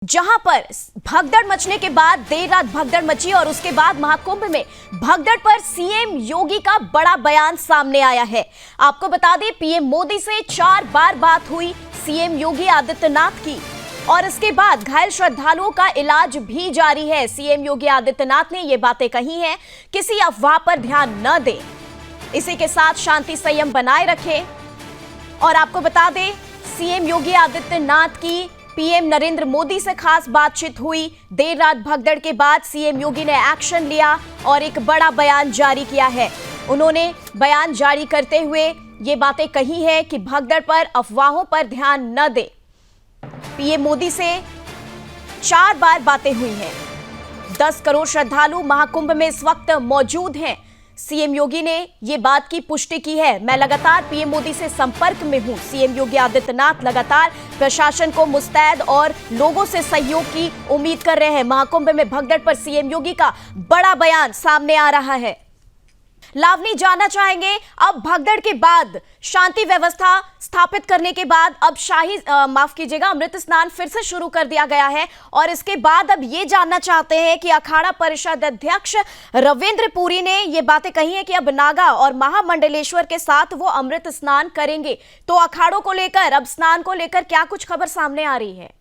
जहां पर भगदड़ मचने के बाद देर रात भगदड़ मची और उसके बाद महाकुंभ में भगदड़ पर सीएम योगी का बड़ा बयान सामने आया है। आपको बता दें, पीएम मोदी से 4 बार बात हुई सीएम योगी आदित्यनाथ की और इसके बाद घायल श्रद्धालुओं का इलाज भी जारी है। सीएम योगी आदित्यनाथ ने ये बातें कही हैं, किसी अफवाह पर ध्यान न दें, इसी के साथ शांति संयम बनाए रखें। और आपको बता दें, सीएम योगी आदित्यनाथ की पीएम नरेंद्र मोदी से खास बातचीत हुई। देर रात भगदड़ के बाद सीएम योगी ने एक्शन लिया और एक बड़ा बयान जारी किया है। उन्होंने बयान जारी करते हुए ये बातें कही हैं कि भगदड़ पर अफवाहों पर ध्यान न दें। पीएम मोदी से 4 बार बातें हुई हैं। 10 करोड़ श्रद्धालु महाकुंभ में इस वक्त मौजूद हैं। सीएम योगी ने ये बात की पुष्टि की है। मैं लगातार पीएम मोदी से संपर्क में हूं। सीएम योगी आदित्यनाथ लगातार प्रशासन को मुस्तैद और लोगों से सहयोग की उम्मीद कर रहे हैं। महाकुंभ में भगदड़ पर सीएम योगी का बड़ा बयान सामने आ रहा है। लावनी जानना चाहेंगे, अब भगदड़ के बाद शांति व्यवस्था स्थापित करने के बाद अब अमृत स्नान फिर से शुरू कर दिया गया है और इसके बाद अब ये जानना चाहते हैं कि अखाड़ा परिषद अध्यक्ष रविंद्र पुरी ने ये बातें कही हैं कि अब नागा और महामंडलेश्वर के साथ वो अमृत स्नान करेंगे। तो अखाड़ों को लेकर, अब स्नान को लेकर क्या कुछ खबर सामने आ रही है?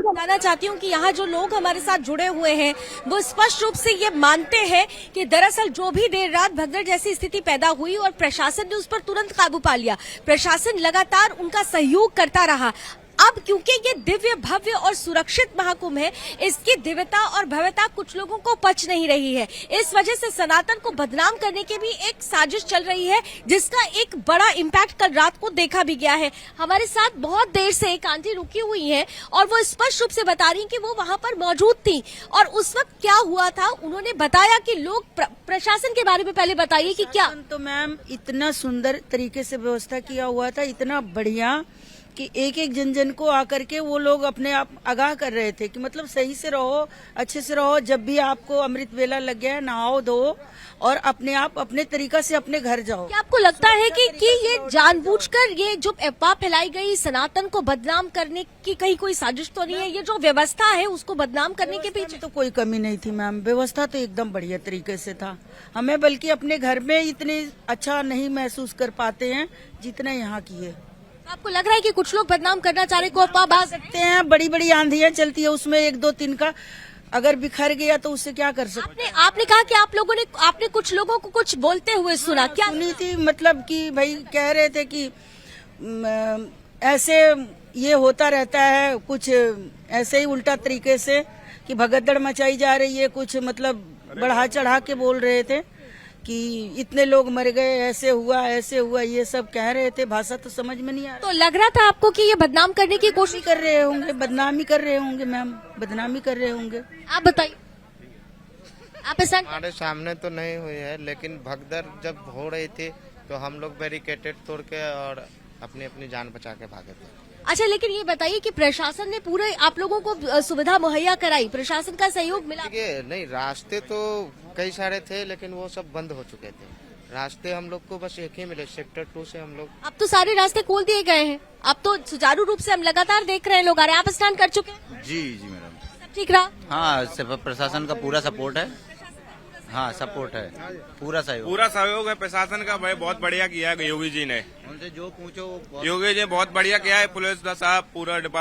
बताना चाहती हूँ कि यहाँ जो लोग हमारे साथ जुड़े हुए हैं वो स्पष्ट रूप से ये मानते हैं कि दरअसल जो भी देर रात भगदड़ जैसी स्थिति पैदा हुई और प्रशासन ने उस पर तुरंत काबू पा लिया। प्रशासन लगातार उनका सहयोग करता रहा। अब क्योंकि ये दिव्य भव्य और सुरक्षित महाकुंभ है, इसकी दिव्यता और भव्यता कुछ लोगों को पच नहीं रही है। इस वजह से सनातन को बदनाम करने की भी एक साजिश चल रही है, जिसका एक बड़ा इम्पैक्ट कल रात को देखा भी गया है। हमारे साथ बहुत देर से एक आंटी रुकी हुई हैं और वो स्पष्ट रूप से बता रही कि वो वहां पर मौजूद थी और उस वक्त क्या हुआ था। उन्होंने बताया कि लोग प्रशासन के बारे में पहले बताइए कि क्या। तो मैम, इतना सुंदर तरीके से व्यवस्था किया हुआ था, इतना बढ़िया कि एक एक जन को आकर के वो लोग अपने आप आगाह कर रहे थे कि मतलब सही से रहो, अच्छे से रहो। जब भी आपको अमृत वेला लग गया है, नहाओ धो और अपने आप अपने तरीका से अपने घर जाओ। क्या आपको लगता है कि ये जानबूझकर ये जो अफवाह फैलाई गई सनातन को बदनाम करने की कहीं कोई साजिश तो नहीं है? ये जो व्यवस्था है उसको बदनाम करने के पीछे तो कोई कमी नहीं थी मैम। व्यवस्था तो एकदम बढ़िया तरीके से था। हमें बल्कि अपने घर में इतने अच्छा नहीं महसूस कर पाते हैं जितना यहाँ की है। आपको लग रहा है कि कुछ लोग बदनाम करना चाह रहे को अफवाह बाज सकते हैं? बड़ी बड़ी आंधियां चलती है, उसमें 1-2-3 का अगर बिखर गया तो उससे क्या कर सकते? आपने कहा कि आपने कुछ लोगों को कुछ बोलते हुए सुना, क्या सुनी थी? मतलब कि भाई कह रहे थे कि ऐसे ये होता रहता है, कुछ ऐसे ही उल्टा तरीके से कि भगदड़ मचाई जा रही है, कुछ मतलब बढ़ा चढ़ा के बोल रहे थे कि इतने लोग मर गए, ऐसे हुआ, ये सब कह रहे थे। भाषा तो समझ में नहीं आ रहा। तो लग रहा था आपको कि ये बदनाम करने की कोशिश कर रहे होंगे, बदनामी कर रहे होंगे मैम, बदनामी कर रहे होंगे। आप बताइए। आप हमारे सामने तो नहीं हुई है, लेकिन भगदड़ जब हो रही थी तो हम लोग बैरिकेटेड तोड़ के और अपनी अपनी जान बचा के भागे थे। अच्छा, लेकिन ये बताइए कि प्रशासन ने पूरे आप लोगों को सुविधा मुहैया कराई, प्रशासन का सहयोग मिला? नहीं, रास्ते तो कई सारे थे लेकिन वो सब बंद हो चुके थे। रास्ते हम लोग को बस एक ही मिले, सेक्टर 2 से हम लोग। अब तो सारे रास्ते खोल दिए गए हैं, अब तो सुचारू रूप से हम लगातार देख रहे हैं लोग आ रहे हैं। आप स्नान कर चुके हैं? जी मैडम, सब ठीक रहा? हाँ, प्रशासन का पूरा सपोर्ट है। हाँ, सपोर्ट है, पूरा सहयोग है प्रशासन का। भाई बहुत बढ़िया किया है योगी जी ने। उनसे जो पूछो योगी जी बहुत बढ़िया किया है। पुलिस साहब, पूरा डिपार्टमेंट